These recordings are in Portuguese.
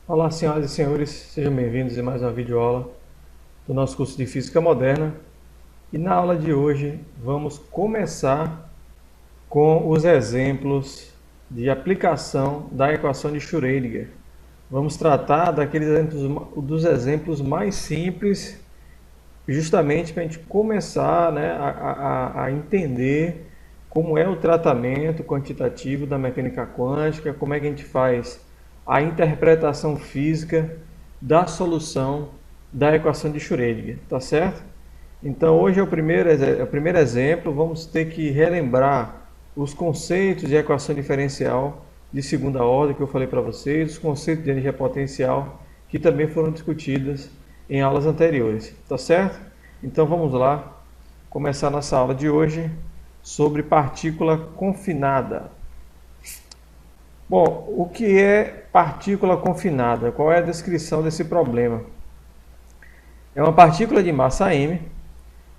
Olá, senhoras e senhores, sejam bem-vindos a mais uma videoaula do nosso curso de Física Moderna. E na aula de hoje vamos começar com os exemplos de aplicação da equação de Schrödinger. Vamos tratar dos exemplos mais simples, justamente para a gente começar, né, a entender como é o tratamento quantitativo da mecânica quântica, como é que a gente faz a interpretação física da solução da equação de Schrödinger, tá certo? Então hoje é o primeiro exemplo, vamos ter que relembrar os conceitos de equação diferencial de segunda ordem que eu falei para vocês, os conceitos de energia potencial que também foram discutidos em aulas anteriores, tá certo? Então vamos lá, começar nossa aula de hoje sobre partícula confinada. Bom, o que é partícula confinada? Qual é a descrição desse problema? É uma partícula de massa m,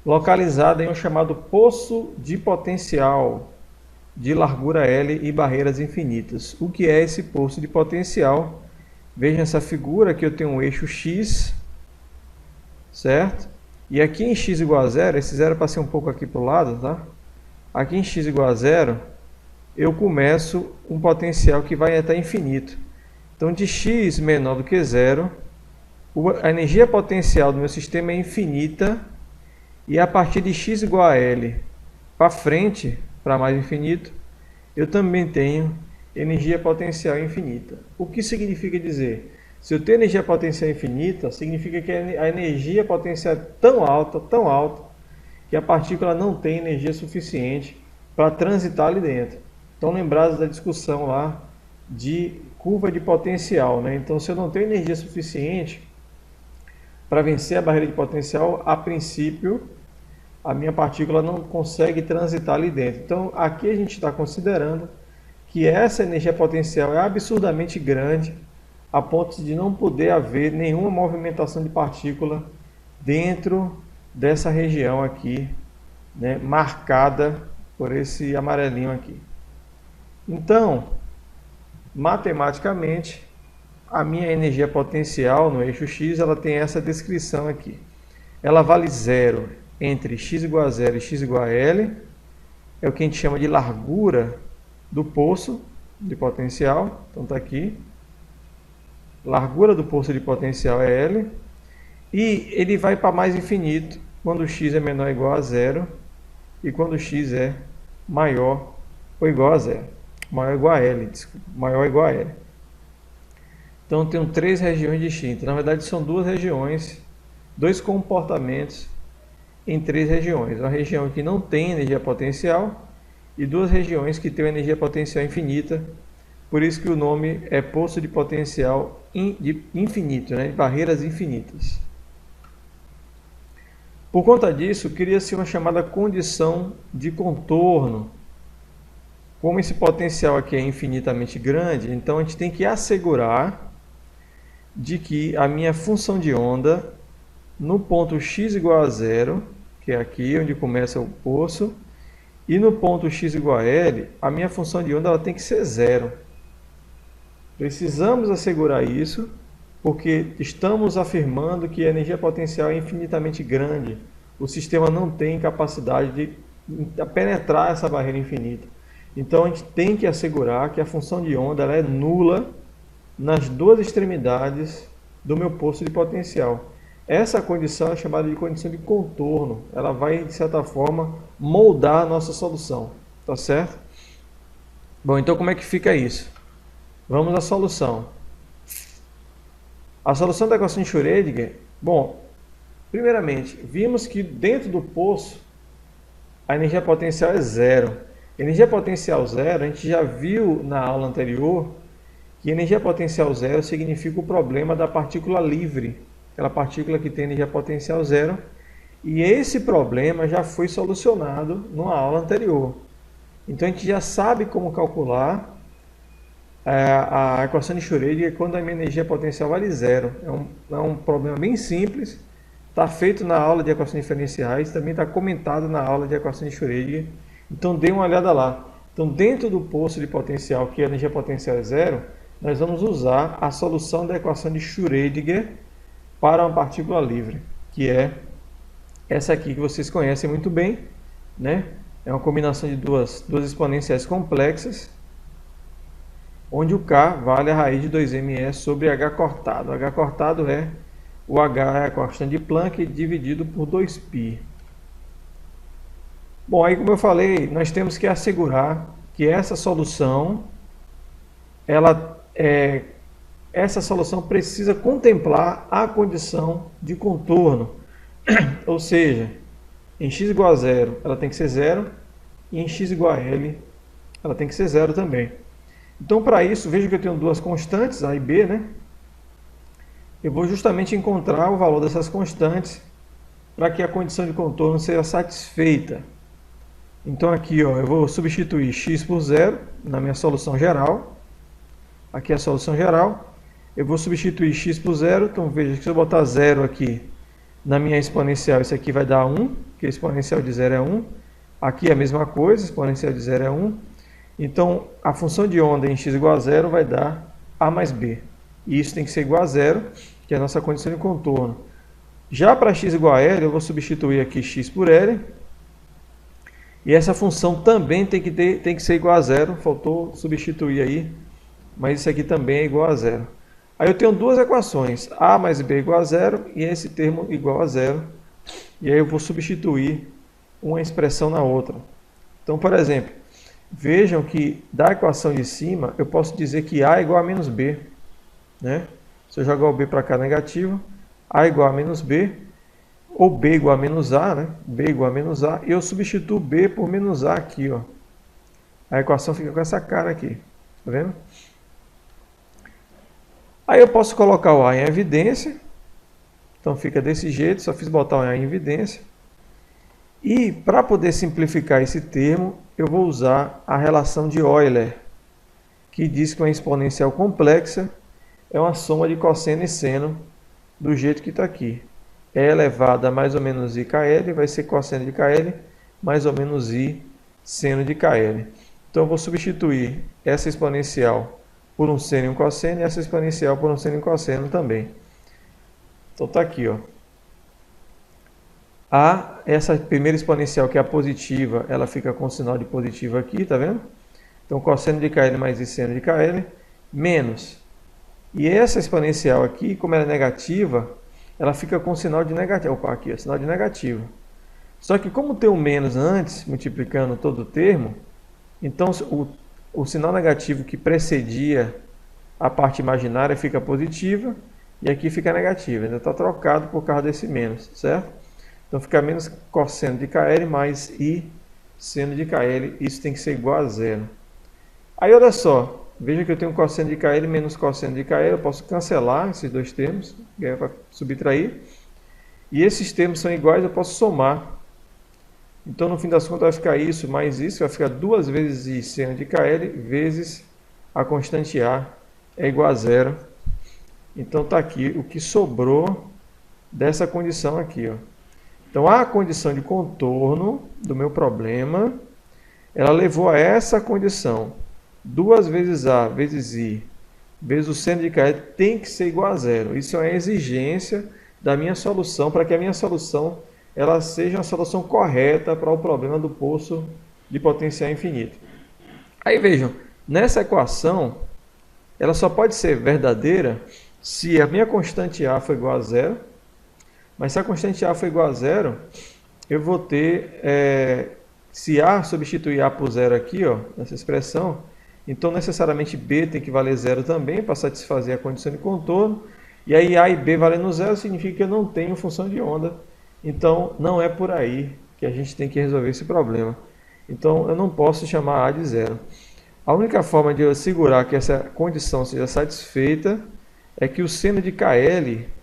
localizada em um chamado poço de potencial de largura L e barreiras infinitas. O que é esse poço de potencial? Veja essa figura que eu tenho um eixo x, certo? E aqui em x igual a zero, esse zero passei um pouco aqui para o lado, tá? Aqui em x igual a zero, eu começo um potencial que vai até infinito. Então, de x menor do que zero, a energia potencial do meu sistema é infinita, e a partir de x igual a L para frente, para mais infinito, eu também tenho energia potencial infinita. O que significa dizer? Se eu tenho energia potencial infinita, significa que a energia potencial é tão alta, que a partícula não tem energia suficiente para transitar ali dentro. Então, lembrados da discussão lá de curva de potencial, né? Então, se eu não tenho energia suficiente para vencer a barreira de potencial, a princípio, a minha partícula não consegue transitar ali dentro. Então, aqui a gente está considerando que essa energia potencial é absurdamente grande, a ponto de não poder haver nenhuma movimentação de partícula dentro dessa região aqui, né, marcada por esse amarelinho aqui. Então, matematicamente, a minha energia potencial no eixo x, ela tem essa descrição aqui. Ela vale zero entre x igual a zero e x igual a L, é o que a gente chama de largura do poço de potencial. Então está aqui, largura do poço de potencial é L, e ele vai para mais infinito quando x é menor ou igual a zero e quando x é maior ou igual a zero. Maior ou igual a L, desculpa, maior ou igual a L. Então eu tenho três regiões distintas. Na verdade são duas regiões, dois comportamentos em três regiões. Uma região que não tem energia potencial e duas regiões que têm energia potencial infinita. Por isso que o nome é poço de potencial infinito, né? Barreiras infinitas. Por conta disso, cria-se uma chamada condição de contorno. Como esse potencial aqui é infinitamente grande, então a gente tem que assegurar de que a minha função de onda no ponto x igual a zero, que é aqui onde começa o poço, e no ponto x igual a L, a minha função de onda ela tem que ser zero. Precisamos assegurar isso, porque estamos afirmando que a energia potencial é infinitamente grande. O sistema não tem capacidade de penetrar essa barreira infinita. Então a gente tem que assegurar que a função de onda ela é nula nas duas extremidades do meu poço de potencial. Essa condição é chamada de condição de contorno. Ela vai, de certa forma, moldar a nossa solução. Tá certo? Bom, então como é que fica isso? Vamos à solução. A solução da equação de Schrödinger, bom, primeiramente, vimos que dentro do poço a energia potencial é zero. Energia potencial zero, a gente já viu na aula anterior que energia potencial zero significa o problema da partícula livre, aquela partícula que tem energia potencial zero, e esse problema já foi solucionado numa aula anterior. Então a gente já sabe como calcular a equação de Schrödinger quando a minha energia potencial vale zero. É um problema bem simples, está feito na aula de equações diferenciais, também está comentado na aula de equação de Schrödinger. Então dê uma olhada lá. Então dentro do poço de potencial, que a energia potencial é zero, nós vamos usar a solução da equação de Schrödinger para uma partícula livre, que é essa aqui que vocês conhecem muito bem, né? É uma combinação de duas exponenciais complexas, onde o K vale a raiz de 2mE sobre H cortado. H cortado é o H é a constante de Planck dividido por 2π. Bom, aí como eu falei, nós temos que assegurar que essa solução, essa solução precisa contemplar a condição de contorno. Ou seja, em x igual a zero, ela tem que ser zero, e em x igual a L, ela tem que ser zero também. Então, para isso, veja que eu tenho duas constantes, A e B, né? Eu vou justamente encontrar o valor dessas constantes para que a condição de contorno seja satisfeita. Então, aqui, ó, eu vou substituir x por zero na minha solução geral. Aqui é a solução geral. Eu vou substituir x por zero. Então, veja que se eu botar zero aqui na minha exponencial, isso aqui vai dar 1, que a exponencial de zero é 1. Aqui é a mesma coisa, a exponencial de zero é 1. Então, a função de onda em x igual a zero vai dar a mais b. E isso tem que ser igual a zero, que é a nossa condição de contorno. Já para x igual a L, eu vou substituir aqui x por L. E essa função também tem que ser igual a zero. Faltou substituir aí, mas isso aqui também é igual a zero. Aí eu tenho duas equações, a mais b igual a zero e esse termo igual a zero. E aí eu vou substituir uma expressão na outra. Então, por exemplo, vejam que da equação de cima, eu posso dizer que A é igual a menos B. Né? Se eu jogar o B para cá negativo, A é igual a menos B, ou B igual a menos A, né? B igual a menos A, e eu substituo B por menos A aqui. Ó. A equação fica com essa cara aqui. Tá vendo? Aí eu posso colocar o A em evidência. Então fica desse jeito, só fiz botar o A em evidência. E para poder simplificar esse termo, eu vou usar a relação de Euler, que diz que uma exponencial complexa é uma soma de cosseno e seno do jeito que está aqui. E elevado a mais ou menos IKL vai ser cosseno de KL mais ou menos I seno de KL. Então eu vou substituir essa exponencial por um seno e um cosseno e essa exponencial por um seno e um cosseno também. Então está aqui, ó. Essa primeira exponencial, que é a positiva, ela fica com o sinal de positivo aqui, tá vendo? Então, cosseno de KL mais I seno de KL, menos. E essa exponencial aqui, como ela é negativa, ela fica com o sinal de negativo. Opa, aqui, ó, sinal de negativo. Só que como tem o menos antes, multiplicando todo o termo, então o sinal negativo que precedia a parte imaginária fica positiva, e aqui fica negativa. Ainda está trocado por causa desse menos, certo? Então fica menos cosseno de KL mais I seno de KL. Isso tem que ser igual a zero. Aí olha só, veja que eu tenho cosseno de KL menos cosseno de KL. Eu posso cancelar esses dois termos, para subtrair. E esses termos são iguais, eu posso somar. Então no fim das contas vai ficar isso mais isso. Vai ficar 2 vezes I seno de KL vezes a constante A é igual a zero. Então está aqui o que sobrou dessa condição aqui, ó. Então, a condição de contorno do meu problema, ela levou a essa condição. 2 vezes A vezes I vezes o seno de KL tem que ser igual a zero. Isso é uma exigência da minha solução, para que a minha solução ela seja uma solução correta para o problema do poço de potencial infinito. Aí vejam, nessa equação, ela só pode ser verdadeira se a minha constante A for igual a zero. Mas se a constante A for igual a zero, eu vou ter, se A substituir A por zero aqui, ó, nessa expressão, então necessariamente B tem que valer zero também para satisfazer a condição de contorno. E aí A e B valendo zero significa que eu não tenho função de onda. Então não é por aí que a gente tem que resolver esse problema. Então eu não posso chamar A de zero. A única forma de eu assegurar que essa condição seja satisfeita é que o seno de KL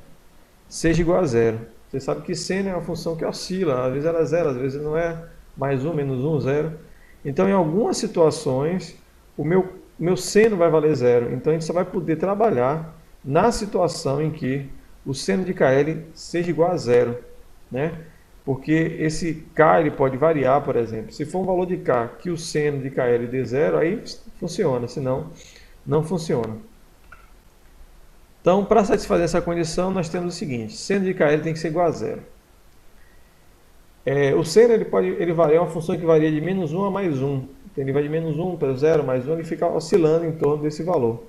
seja igual a zero. Você sabe que seno é uma função que oscila, às vezes ela é zero, às vezes não é, mais 1, menos 1, zero. Então, em algumas situações, o meu seno vai valer zero. Então, a gente só vai poder trabalhar na situação em que o seno de KL seja igual a zero, né? Porque esse K ele pode variar, por exemplo. Se for um valor de K que o seno de KL dê zero, aí funciona, senão não funciona. Então, para satisfazer essa condição, nós temos o seguinte: seno de KL tem que ser igual a zero. O seno ele varia, é uma função que varia de menos 1 a mais 1. Então, ele vai de menos 1 para 0, mais 1, ele fica oscilando em torno desse valor.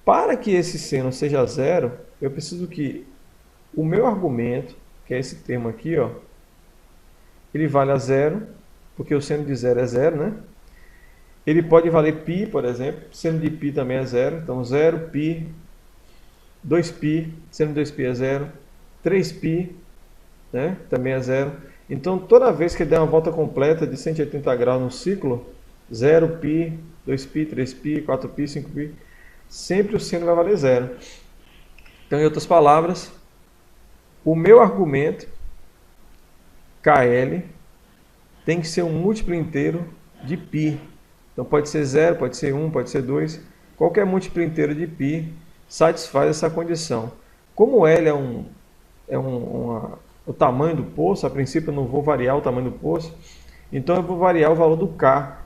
Para que esse seno seja zero, eu preciso que o meu argumento, que é esse termo aqui, ó, ele vale a zero, porque o seno de zero é zero, né? Ele pode valer π, por exemplo, seno de π também é zero, então 0, π, 2π, seno de 2π é zero, 3π, né, também é zero. Então, toda vez que ele der uma volta completa de 180 graus no ciclo, 0π, 2π, 3π, 4π, 5π, sempre o seno vai valer zero. Então, em outras palavras, o meu argumento, KL, tem que ser um múltiplo inteiro de π. Então, pode ser 0, pode ser 1, pode ser 2. Qualquer múltiplo inteiro de π satisfaz essa condição. Como L o tamanho do poço, a princípio eu não vou variar o tamanho do poço, então eu vou variar o valor do K.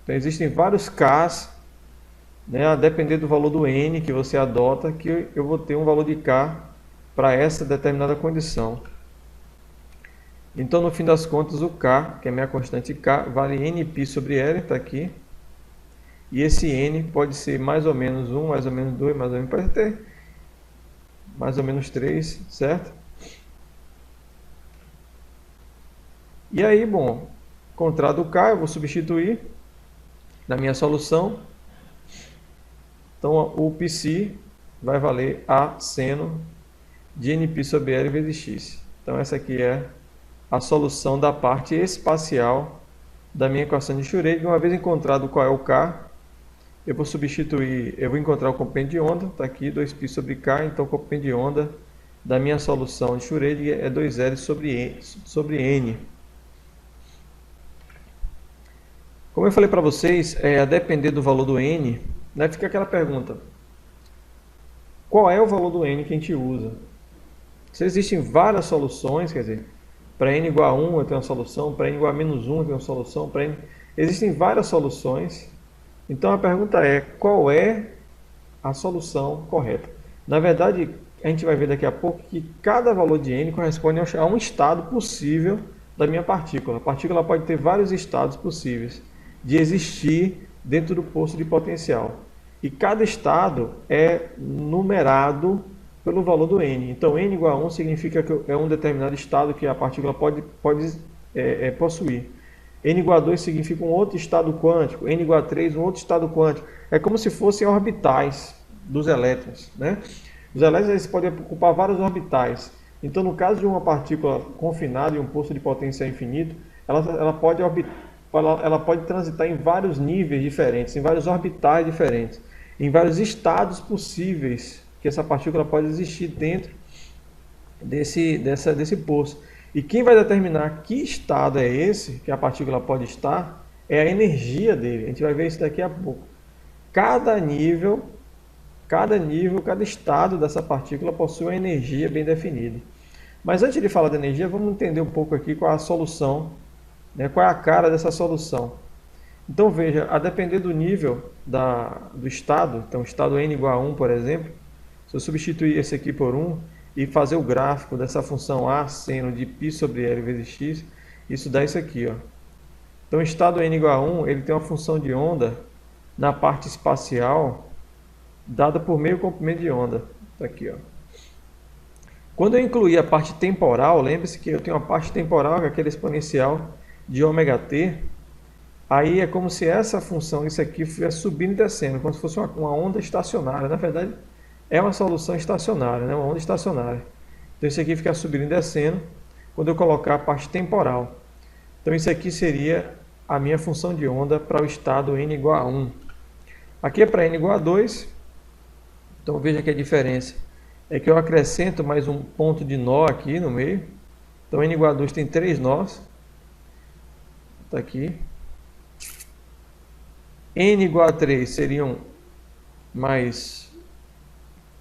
Então existem vários Ks, né, a depender do valor do N que você adota, que eu vou ter um valor de K para essa determinada condição. Então no fim das contas o K, que é a minha constante K, vale Nπ sobre L, está aqui. E esse N pode ser mais ou menos 1, mais ou menos 2, mais ou menos, pode ter mais ou menos 3, certo? E aí, bom, encontrado o K, eu vou substituir na minha solução. Então, o πc vai valer A seno de Nπ sobre L vezes X. Então, essa aqui é a solução da parte espacial da minha equação de Schrödinger. Uma vez encontrado qual é o K, eu vou substituir, eu vou encontrar o comprimento de onda, está aqui, 2π sobre K, então o comprimento de onda da minha solução de Schrödinger é 2L sobre N. Como eu falei para vocês, a depender do valor do N, né, fica aquela pergunta: qual é o valor do N que a gente usa? Se existem várias soluções, quer dizer, para N igual a 1 eu tenho uma solução, para N igual a menos 1 eu tenho uma solução, para N... Existem várias soluções, então a pergunta é: qual é a solução correta? Na verdade, a gente vai ver daqui a pouco que cada valor de N corresponde a um estado possível da minha partícula. A partícula pode ter vários estados possíveis de existir dentro do poço de potencial. E cada estado é numerado pelo valor do N. Então, N igual a 1 significa que é um determinado estado que a partícula pode possuir. N igual a 2 significa um outro estado quântico. N igual a 3, um outro estado quântico. É como se fossem orbitais dos elétrons, né? Os elétrons eles podem ocupar vários orbitais. Então, no caso de uma partícula confinada em um poço de potencial infinito, ela pode transitar em vários níveis diferentes, em vários orbitais diferentes, em vários estados possíveis que essa partícula pode existir dentro desse poço. E quem vai determinar que estado é esse que a partícula pode estar é a energia dele. A gente vai ver isso daqui a pouco. Cada nível, cada estado dessa partícula possui uma energia bem definida. Mas antes de falar da energia, vamos entender um pouco aqui qual é a solução, né? Qual é a cara dessa solução. Então veja, a depender do nível do estado, então estado n igual a 1, por exemplo, se eu substituir esse aqui por 1 e fazer o gráfico dessa função A seno de π sobre L vezes x, isso dá isso aqui, ó. Então estado n igual a 1, ele tem uma função de onda na parte espacial dada por meio comprimento de onda. Tá aqui, ó. Quando eu incluir a parte temporal, lembre-se que eu tenho uma parte temporal, que é aquele exponencial de ωt, aí é como se essa função, isso aqui, estivesse subindo e descendo, como se fosse uma onda estacionária. Na verdade, é uma solução estacionária, né? Uma onda estacionária. Então isso aqui fica subindo e descendo quando eu colocar a parte temporal. Então isso aqui seria a minha função de onda para o estado n igual a 1. Aqui é para n igual a 2, então veja que a diferença é que eu acrescento mais um ponto de nó aqui no meio. Então n igual a 2 tem 3 nós. Está aqui. N igual a 3 seriam mais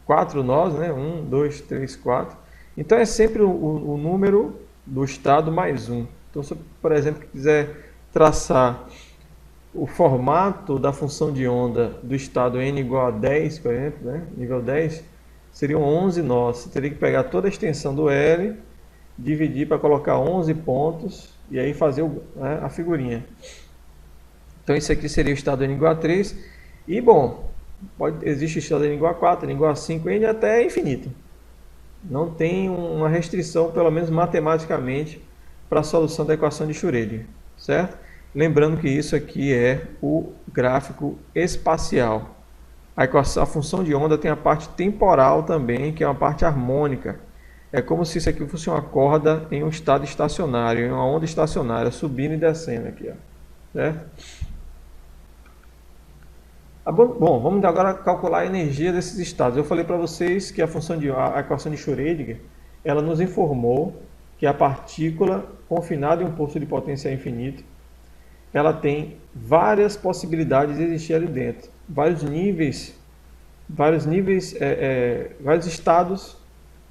4 nós, né? 1, 2, 3, 4. Então é sempre o número do estado mais 1. Então se eu, por exemplo, quiser traçar o formato da função de onda do estado n igual a 10, por exemplo, né? Nível 10, seriam 11 nós. Você teria que pegar toda a extensão do L, dividir para colocar 11 pontos e aí fazer a figurinha. Então isso aqui seria o estado n igual a 3. E bom, existe o estado n igual a 4, n igual a 5, n até infinito. Não tem uma restrição, pelo menos matematicamente, para a solução da equação de Schrödinger, certo? Lembrando que isso aqui é o gráfico espacial. A função de onda tem a parte temporal também, que é uma parte harmônica. É como se isso aqui fosse uma corda em um estado estacionário, em uma onda estacionária, subindo e descendo aqui, ó, certo? Bom, vamos agora calcular a energia desses estados. Eu falei para vocês que a equação de Schrödinger, ela nos informou que a partícula confinada em um poço de potência infinito, ela tem várias possibilidades de existir ali dentro, vários estados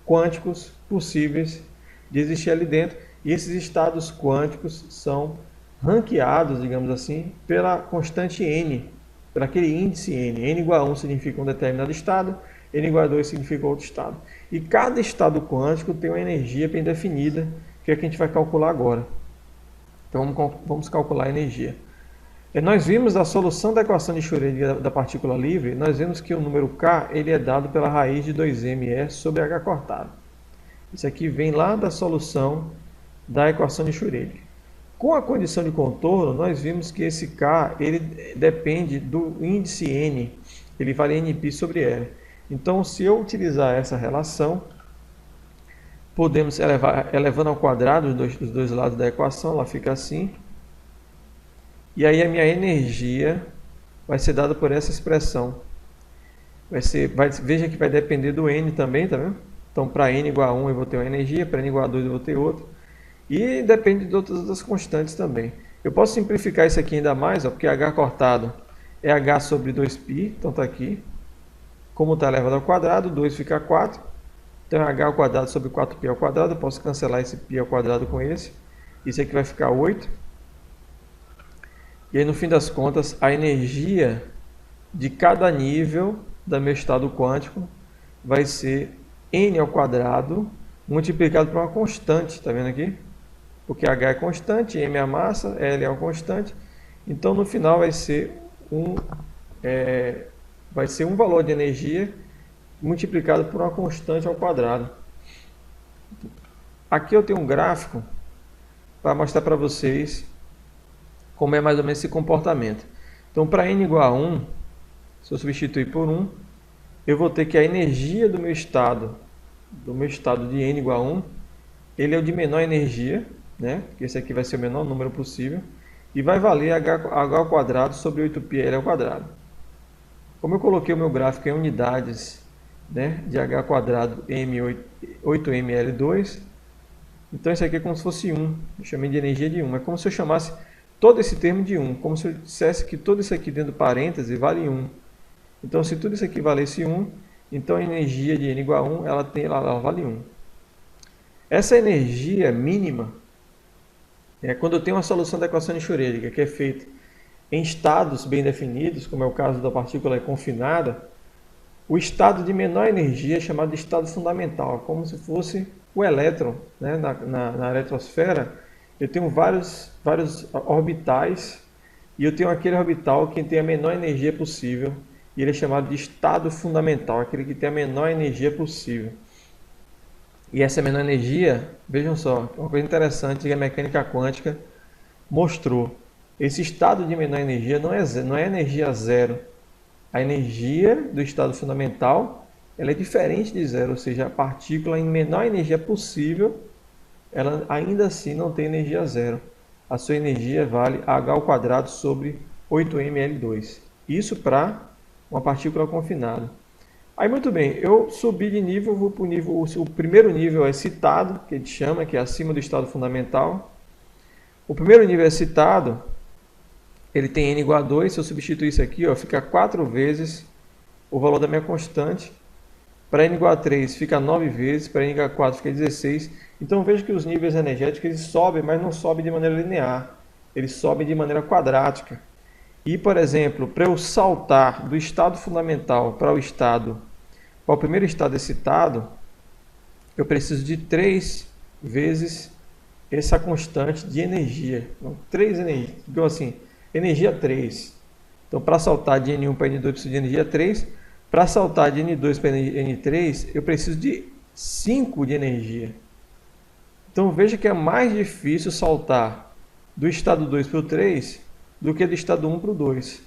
quânticos possíveis de existir ali dentro, e esses estados quânticos são ranqueados, digamos assim, pela constante n, por aquele índice n. N igual a 1 significa um determinado estado, n igual a 2 significa outro estado. E cada estado quântico tem uma energia bem definida, que é a que a gente vai calcular agora. Então vamos calcular a energia. Nós vimos a solução da equação de Schrödinger da partícula livre, nós vimos que o número k ele é dado pela raiz de 2mE sobre h cortado. Isso aqui vem lá da solução da equação de Schrödinger. Com a condição de contorno, nós vimos que esse k ele depende do índice n, ele vale nπ sobre L. Então, se eu utilizar essa relação, podemos elevando ao quadrado os dois lados da equação, ela fica assim. E aí a minha energia vai ser dada por essa expressão. Veja que vai depender do n também, tá vendo? Então, para n igual a 1 eu vou ter uma energia, para n igual a 2 eu vou ter outra. E depende de outras constantes também. Eu posso simplificar isso aqui ainda mais, ó, porque h cortado é h sobre 2π, então está aqui. Como está elevado ao quadrado, 2 fica 4. Então é h ao quadrado sobre 4π ao quadrado. Eu posso cancelar esse π ao quadrado com esse. Isso aqui vai ficar 8. E aí, no fim das contas, a energia de cada nível do meu estado quântico vai ser n ao quadrado multiplicado por uma constante, está vendo aqui? Porque h é constante, m é a massa, L é uma constante. Então, no final, vai ser um valor de energia multiplicado por uma constante ao quadrado. Aqui eu tenho um gráfico para mostrar para vocês como é mais ou menos esse comportamento. Então, para n igual a 1, se eu substituir por 1, eu vou ter que a energia do meu estado de n igual a 1, ele é o de menor energia, né? Porque esse aqui vai ser o menor número possível, e vai valer h ao quadrado sobre 8πl ao quadrado. Como eu coloquei o meu gráfico em unidades, né, de h quadrado 8ml2, então isso aqui é como se fosse 1, eu chamei de energia de 1, é como se eu chamasse todo esse termo de 1, como se eu dissesse que tudo isso aqui dentro do parêntese vale 1. Então, se tudo isso aqui valesse 1, então a energia de n igual a 1, ela vale 1. Essa energia mínima é quando eu tenho uma solução da equação de Schrödinger, que é feita em estados bem definidos, como é o caso da partícula confinada. O estado de menor energia é chamado de estado fundamental, como se fosse o elétron, né? Na eletrosfera, eu tenho vários orbitais, e eu tenho aquele orbital que tem a menor energia possível, e ele é chamado de estado fundamental, aquele que tem a menor energia possível. E essa menor energia, vejam só, uma coisa interessante que a mecânica quântica mostrou. Esse estado de menor energia não é energia zero. A energia do estado fundamental ela é diferente de zero, ou seja, a partícula em menor energia possível, ela ainda assim não tem energia zero. A sua energia vale h ao quadrado sobre 8ml2. Isso para uma partícula confinada. Aí, muito bem, eu subi de nível, vou para o nível, o primeiro nível é excitado, que a gente chama, que é acima do estado fundamental. O primeiro nível é excitado, ele tem n igual a 2, se eu substituir isso aqui, ó, fica 4 vezes o valor da minha constante. Para n igual a 3 fica 9 vezes, para n igual a 4 fica 16. Então veja que os níveis energéticos eles sobem, mas não sobem de maneira linear, eles sobem de maneira quadrática. E, por exemplo, para eu saltar do estado fundamental para o estado para o primeiro estado excitado, eu preciso de 3 vezes essa constante de energia. Então, 3 energias. Então, assim, energia 3. Então, para saltar de N1 para N2, eu preciso de energia 3. Para saltar de N2 para N3, eu preciso de 5 de energia. Então, veja que é mais difícil saltar do estado 2 para o 3 do que do estado 1 para o 2.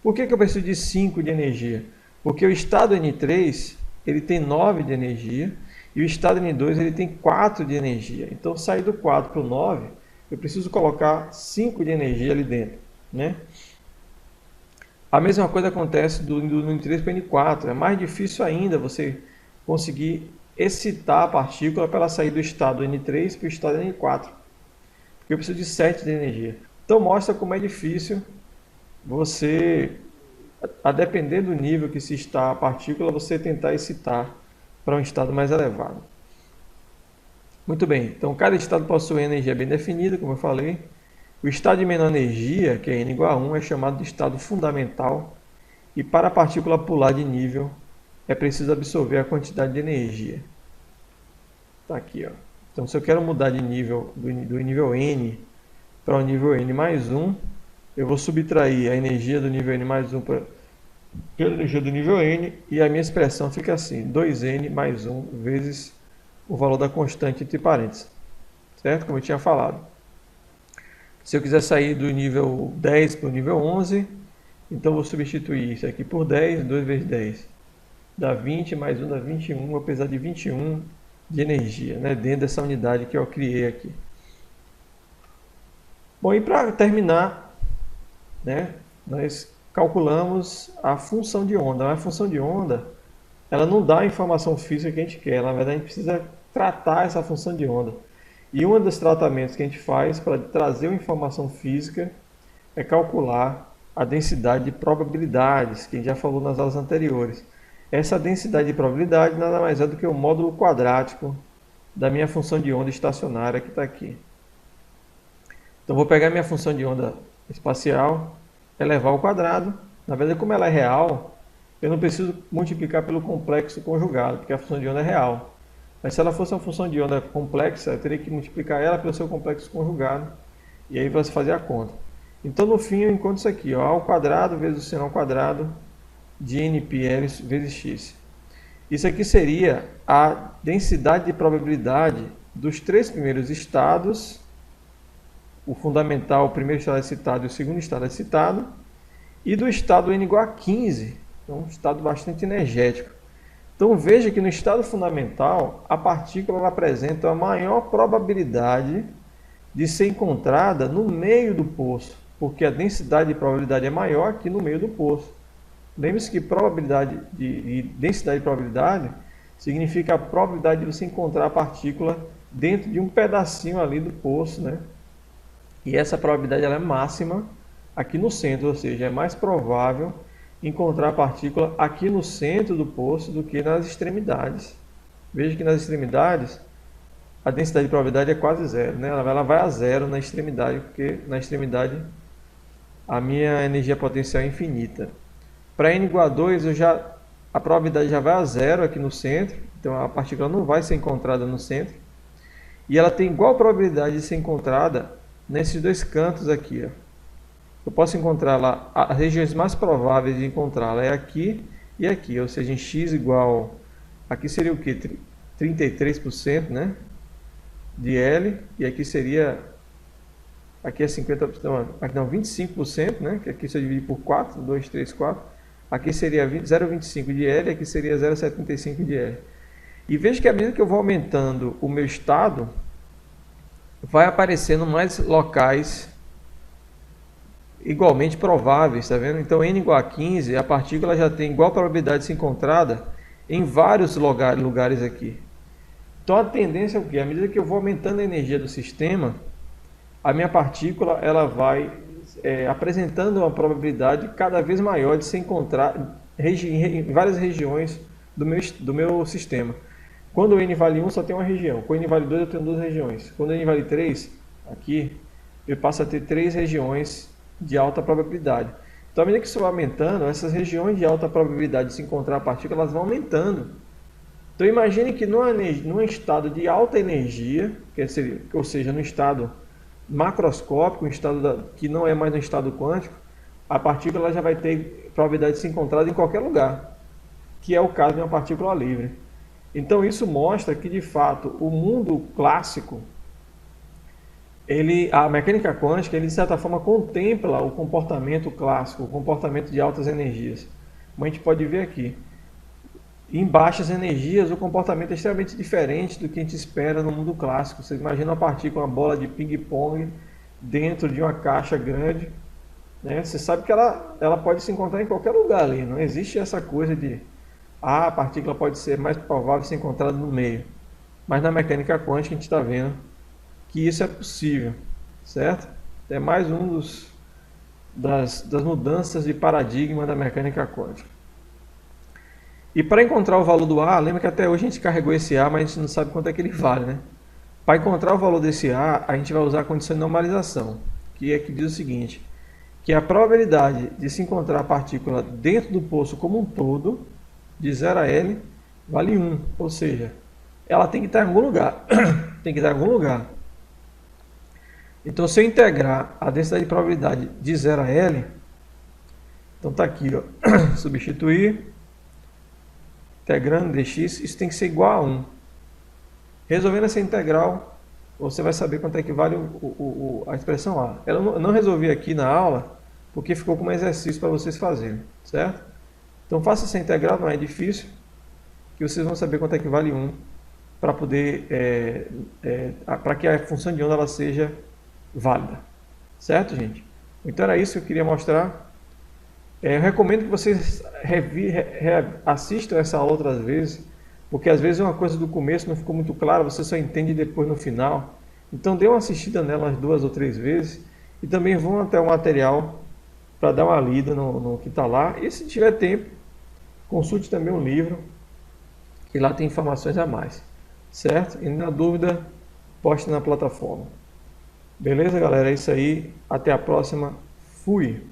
Por que eu preciso de 5 de energia? Porque o estado N3 ele tem 9 de energia e o estado N2 ele tem 4 de energia. Então, sair do 4 para o 9, eu preciso colocar 5 de energia ali dentro, né? A mesma coisa acontece do N3 para o N4. É mais difícil ainda você conseguir excitar a partícula para ela sair do estado N3 para o estado N4. Porque eu preciso de 7 de energia. Então, mostra como é difícil você, a depender do nível que se está a partícula, você tentar excitar para um estado mais elevado. Muito bem, então cada estado possui energia bem definida, como eu falei. O estado de menor energia, que é N igual a 1, é chamado de estado fundamental. E para a partícula pular de nível, é preciso absorver a quantidade de energia. Está aqui, ó. Então, se eu quero mudar de nível do nível N para o nível N mais 1, eu vou subtrair a energia do nível N mais 1 pela energia do nível N, e a minha expressão fica assim, 2N mais 1 vezes o valor da constante entre parênteses. Certo? Como eu tinha falado. Se eu quiser sair do nível 10 para o nível 11, então vou substituir isso aqui por 10, 2 vezes 10 dá 20, mais 1 dá 21, apesar de 21 de energia, né, dentro dessa unidade que eu criei aqui. Bom, e para terminar, né, nós calculamos a função de onda. A função de onda, ela não dá a informação física que a gente quer, na verdade a gente precisa tratar essa função de onda. E um dos tratamentos que a gente faz para trazer uma informação física é calcular a densidade de probabilidades, que a gente já falou nas aulas anteriores. Essa densidade de probabilidade nada mais é do que o módulo quadrático da minha função de onda estacionária que está aqui. Então, vou pegar minha função de onda espacial, elevar ao quadrado. Na verdade, como ela é real, eu não preciso multiplicar pelo complexo conjugado, porque a função de onda é real. Mas se ela fosse uma função de onda complexa, eu teria que multiplicar ela pelo seu complexo conjugado. E aí você fazer a conta. Então, no fim, eu encontro isso aqui, ó, a ao quadrado vezes o seno ao quadrado de nπl vezes x. Isso aqui seria a densidade de probabilidade dos 3 primeiros estados, o fundamental, o primeiro estado excitado e o segundo estado excitado, e do estado n igual a 15, então um estado bastante energético. Então veja que no estado fundamental, a partícula apresenta a maior probabilidade de ser encontrada no meio do poço, porque a densidade de probabilidade é maior que no meio do poço. Lembre-se que probabilidade de densidade de probabilidade significa a probabilidade de você encontrar a partícula dentro de um pedacinho ali do poço, né? E essa probabilidade ela é máxima aqui no centro, ou seja, é mais provável encontrar a partícula aqui no centro do poço do que nas extremidades. Veja que nas extremidades a densidade de probabilidade é quase zero, né? Ela vai a zero na extremidade, porque na extremidade a minha energia potencial é infinita. Para n igual a 2, a probabilidade já vai a zero aqui no centro, então a partícula não vai ser encontrada no centro. E ela tem igual probabilidade de ser encontrada nesses dois cantos aqui, ó. Eu posso encontrar lá, as regiões mais prováveis de encontrá-la é aqui e aqui, ou seja, em x igual, aqui seria o que? 33%, né? De L, e aqui seria, aqui é 50%, aqui não, 25%, né? Que aqui se eu dividir por 4, 2, 3, 4, aqui seria 0,25 de L, aqui seria 0,75 de L. E veja que à medida que eu vou aumentando o meu estado, vai aparecendo mais locais igualmente prováveis, tá vendo? Então, n igual a 15, a partícula já tem igual probabilidade de ser encontrada em vários lugares aqui. Então, a tendência é o quê? À medida que eu vou aumentando a energia do sistema, a minha partícula ela vai apresentando uma probabilidade cada vez maior de se encontrar em várias regiões do meu sistema. Quando o n vale 1, só tem uma região. Quando o n vale 2, eu tenho 2 regiões. Quando o n vale 3, aqui, eu passo a ter 3 regiões de alta probabilidade. Então, à medida que isso vai aumentando, essas regiões de alta probabilidade de se encontrar a partícula, elas vão aumentando. Então, imagine que num estado de alta energia, ou seja, no estado macroscópico, um estado que não é mais um estado quântico, a partícula já vai ter probabilidade de se encontrar em qualquer lugar, que é o caso de uma partícula livre. Então, isso mostra que, de fato, o mundo clássico, a mecânica quântica, ele de certa forma contempla o comportamento clássico, o comportamento de altas energias. Como a gente pode ver aqui. Em baixas energias, o comportamento é extremamente diferente do que a gente espera no mundo clássico. Você imagina uma partícula, uma bola de ping-pong dentro de uma caixa grande, né? Você sabe que ela pode se encontrar em qualquer lugar ali. Não existe essa coisa de a partícula pode ser mais provável ser encontrada no meio. Mas na mecânica quântica a gente está vendo que isso é possível, certo? É mais um das mudanças de paradigma da mecânica quântica. E para encontrar o valor do A, lembra que até hoje a gente carregou esse A, mas a gente não sabe quanto é que ele vale, né? Para encontrar o valor desse A, a gente vai usar a condição de normalização, que diz o seguinte, que a probabilidade de se encontrar a partícula dentro do poço como um todo, de 0 a L, vale 1, ou seja, ela tem que estar em algum lugar. Tem que estar em algum lugar. Então, se eu integrar a densidade de probabilidade de 0 a L, então está aqui, ó, substituir, integrando dx, isso tem que ser igual a 1. Resolvendo essa integral, você vai saber quanto é que vale a expressão A. Eu não resolvi aqui na aula, porque ficou como exercício para vocês fazerem, certo? Então faça essa integral, não é difícil, que vocês vão saber quanto é que vale 1, para poder, para que a função de onda ela seja válida, certo, gente? Então era isso que eu queria mostrar. Eu recomendo que vocês assistam essa aula outras vezes, porque às vezes uma coisa do começo não ficou muito clara, você só entende depois no final. Então dê uma assistida nela umas 2 ou 3 vezes e também vão até o material para dar uma lida no que está lá. E se tiver tempo, consulte também um livro, que lá tem informações a mais, certo? E na dúvida, poste na plataforma. Beleza, galera? É isso aí. Até a próxima. Fui!